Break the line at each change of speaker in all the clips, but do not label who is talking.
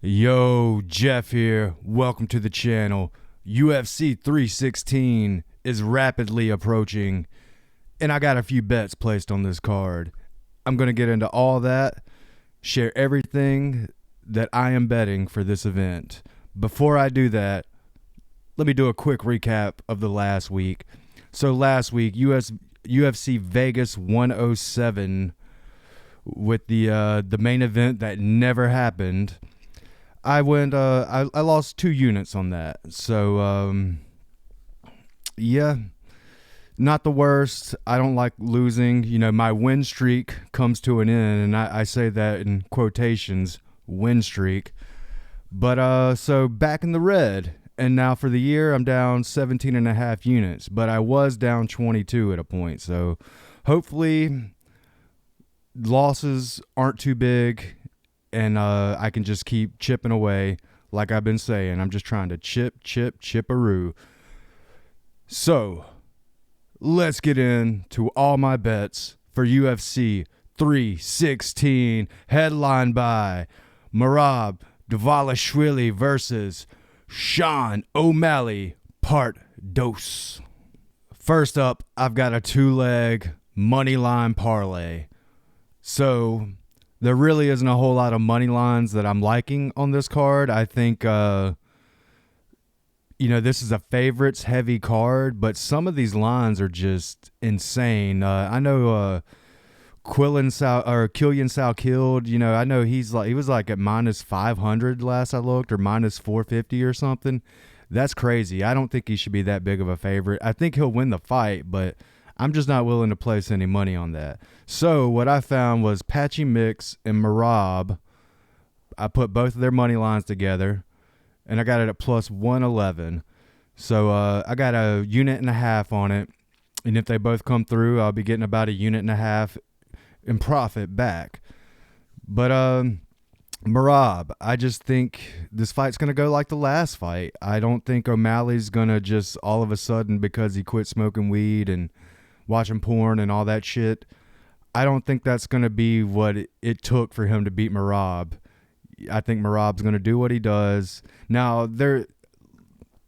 Yo, Jeff here. Welcome to the channel. UFC 316 is rapidly approaching, and I got a few bets placed on this card. I'm going to get into all that, share everything that I am betting for this event. Before I do that, let me do a quick recap of the last week. So last week, UFC Vegas 107 with the main event that never happened. I lost 2 units on that. So, yeah, not the worst. I don't like losing. You know, my win streak comes to an end, and I say that in quotations, win streak. But, so back in the red. And now for the year, I'm down 17 and a half units. But I was down 22 at a point. So hopefully losses aren't too big. And I can just keep chipping away like I've been saying. I'm just trying to chip-a-roo. So, let's get into all my bets for UFC 316, headlined by Merab Dvalishvili versus Sean O'Malley, part dos. First up, I've got a 2-leg money line parlay. So there really isn't a whole lot of money lines that I'm liking on this card. I think, this is a favorites heavy card, but some of these lines are just insane. I know Killian Salkilled, I know he was like at minus 500 last I looked, or minus 450 or something. That's crazy. I don't think he should be that big of a favorite. I think he'll win the fight, but I'm just not willing to place any money on that. So what I found was Patchy Mix and Merab. I put both of their money lines together, and I got it at plus 111. So I got a unit and a half on it, and if they both come through, I'll be getting about a unit and a half in profit back. But Merab, I just think this fight's going to go like the last fight. I don't think O'Malley's going to just all of a sudden, because he quit smoking weed and watching porn and all that shit, I don't think that's going to be what it took for him to beat Merab. I think Merab's going to do what he does. Now, they're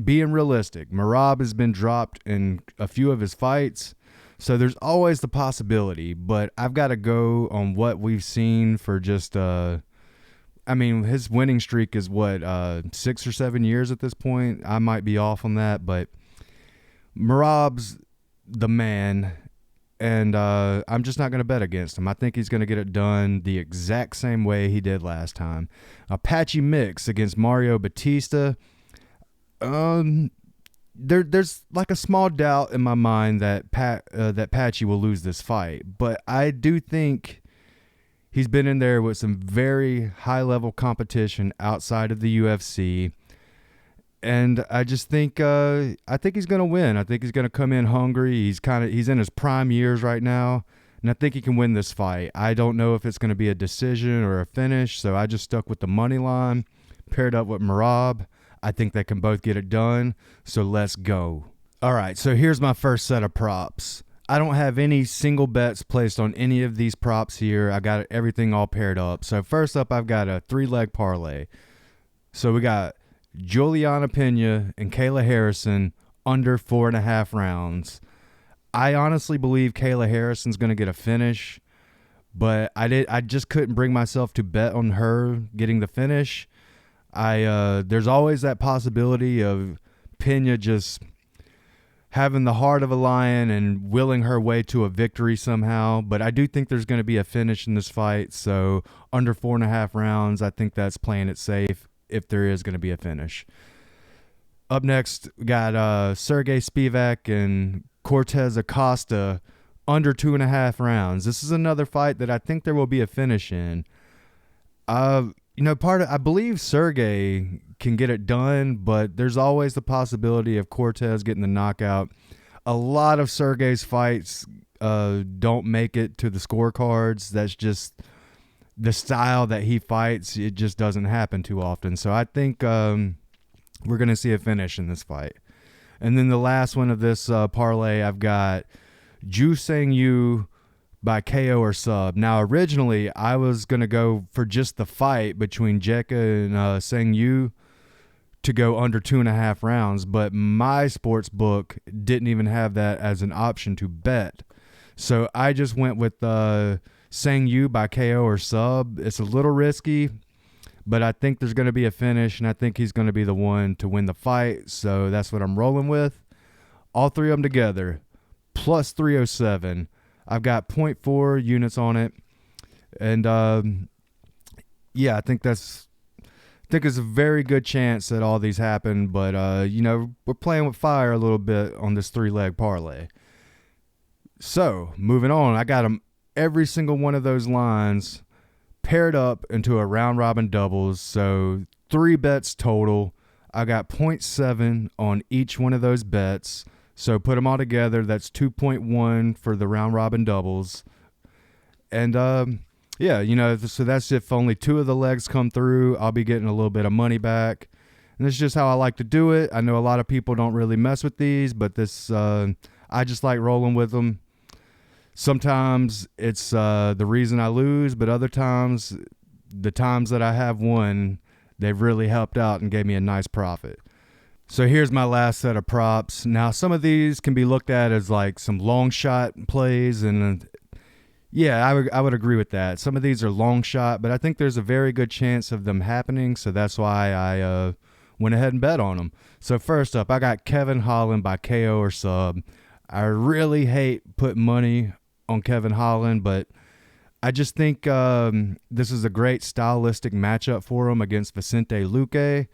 being realistic. Merab has been dropped in a few of his fights, so there's always the possibility, but I've got to go on what we've seen for just, his winning streak is 6 or 7 years at this point. I might be off on that, but Merab's the man, and I'm just not going to bet against him. I think he's going to get it done the exact same way he did last time. Apache Mix against Mario Batista. There's like a small doubt in my mind that Patchy will lose this fight, but I do think he's been in there with some very high-level competition outside of the UFC. And I just think I think he's going to win. I think he's going to come in hungry. He's in his prime years right now, and I think he can win this fight. I don't know if it's going to be a decision or a finish, so I just stuck with the money line, paired up with Merab. I think they can both get it done, so let's go. All right, so here's my first set of props. I don't have any single bets placed on any of these props here. I got everything all paired up. So first up, I've got a 3-leg parlay. So we got Juliana Pena and Kayla Harrison under 4.5 rounds. I honestly believe Kayla Harrison's going to get a finish, but I just couldn't bring myself to bet on her getting the finish. There's always that possibility of Pena just having the heart of a lion and willing her way to a victory somehow, but I do think there's going to be a finish in this fight. So under 4.5 rounds, I think that's playing it safe if there is going to be a finish. Up next, we got Sergey Spivak and Cortez Acosta under 2.5 rounds. This is another fight that I think there will be a finish in. I believe Sergey can get it done, but there's always the possibility of Cortez getting the knockout. A lot of Sergey's fights don't make it to the scorecards. That's just the style that he fights. It just doesn't happen too often. So I think we're going to see a finish in this fight. And then the last one of this parlay, I've got Ju Sang Yu, by KO or sub. Now, originally, I was going to go for just the fight between Jeka and Sang Yu to go under 2.5 rounds, but my sports book didn't even have that as an option to bet. So I just went with Sang Yu by KO or sub. It's a little risky, but I think there's going to be a finish, and I think he's going to be the one to win the fight. So that's what I'm rolling with. All three of them together, plus 307. I've got 0.4 units on it. And yeah, I think it's a very good chance that all these happen. But, we're playing with fire a little bit on this 3-leg parlay. So, moving on, I got them every single one of those lines paired up into a round-robin doubles. So, 3 bets total. I got 0.7 on each one of those bets. So, put them all together. That's 2.1 for the round-robin doubles. And, so that's if only 2 of the legs come through. I'll be getting a little bit of money back. And that's just how I like to do it. I know a lot of people don't really mess with these, but I just like rolling with them. Sometimes it's the reason I lose, but other times, the times that I have won, they've really helped out and gave me a nice profit. So here's my last set of props. Now, some of these can be looked at as like some long shot plays, and yeah, I would agree with that. Some of these are long shot, but I think there's a very good chance of them happening, so that's why I went ahead and bet on them. So first up, I got Kevin Holland by KO or sub. I really hate putting money on Kevin Holland, but I just think this is a great stylistic matchup for him against Vicente Luque.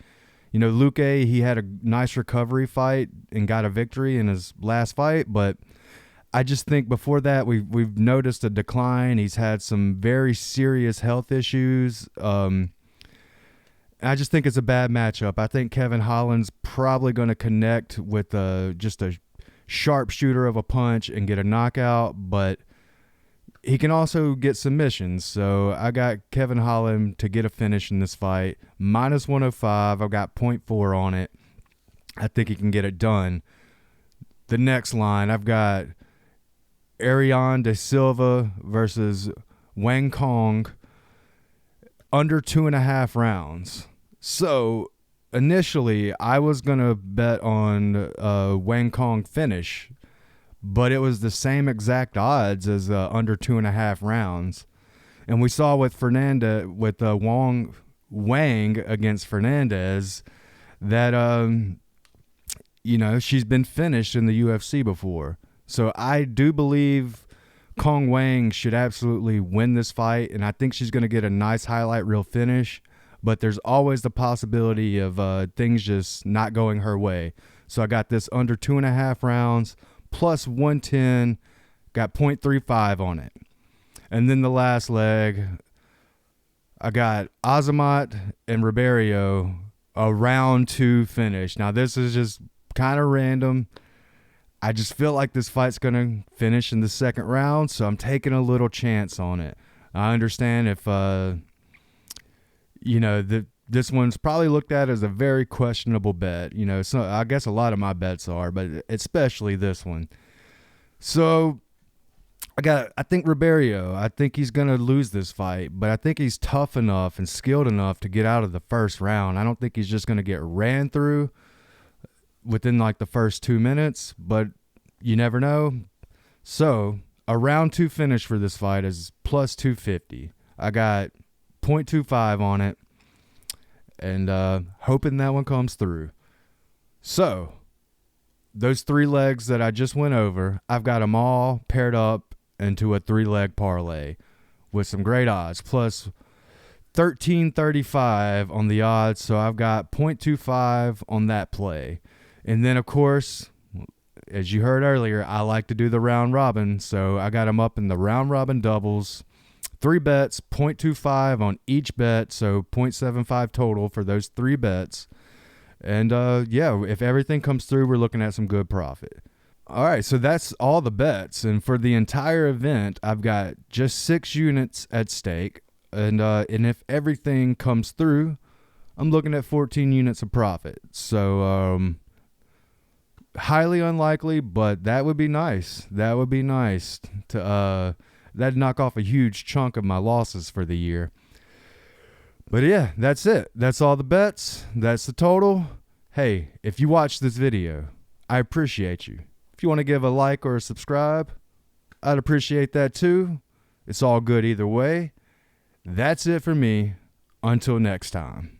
You know, Luque, he had a nice recovery fight and got a victory in his last fight, but I just think before that we've noticed a decline. He's had some very serious health issues. I just think it's a bad matchup. I think Kevin Holland's probably going to connect with just a sharpshooter of a punch and get a knockout, but he can also get submissions. So I got Kevin Holland to get a finish in this fight. Minus 105. I've got 0.4 on it. I think he can get it done. The next line, I've got Ariane De Silva versus Wang Kong under 2.5 rounds. So initially, I was going to bet on Wang Kong finish, but it was the same exact odds as under 2.5 rounds. And we saw with Wang against Fernandez that, she's been finished in the UFC before. So I do believe Kong Wang should absolutely win this fight, and I think she's going to get a nice highlight reel finish, but there's always the possibility of things just not going her way. So I got this under 2.5 rounds, plus 110, got 0.35 on it. And then the last leg, I got Azamat and Ribeiro, a round 2 finish. Now, this is just kind of random. I just feel like this fight's going to finish in the second round, so I'm taking a little chance on it. I understand if, this one's probably looked at as a very questionable bet. So I guess a lot of my bets are, but especially this one. So I think Ribeiro, I think he's going to lose this fight, but I think he's tough enough and skilled enough to get out of the first round. I don't think he's just going to get ran through within like the first 2 minutes, but you never know. So a round 2 finish for this fight is plus 250. I got 0.25 on it, and hoping that one comes through. So those 3 legs that I just went over, I've got them all paired up into a 3-leg parlay with some great odds, plus 1335 on the odds. So I've got 0.25 on that play. And then, of course, as you heard earlier, I like to do the round robin. So I got them up in the round robin doubles. 3 bets, 0.25 on each bet. So 0.75 total for those 3 bets. And, if everything comes through, we're looking at some good profit. All right, so that's all the bets. And for the entire event, I've got just 6 units at stake. And if everything comes through, I'm looking at 14 units of profit. So, highly unlikely, but that would be nice. That would be nice to that'd knock off a huge chunk of my losses for the year. But yeah, that's it. That's all the bets. That's the total. Hey, if you watch this video, I appreciate you. If you want to give a like or a subscribe, I'd appreciate that too. It's all good either way. That's it for me. Until next time.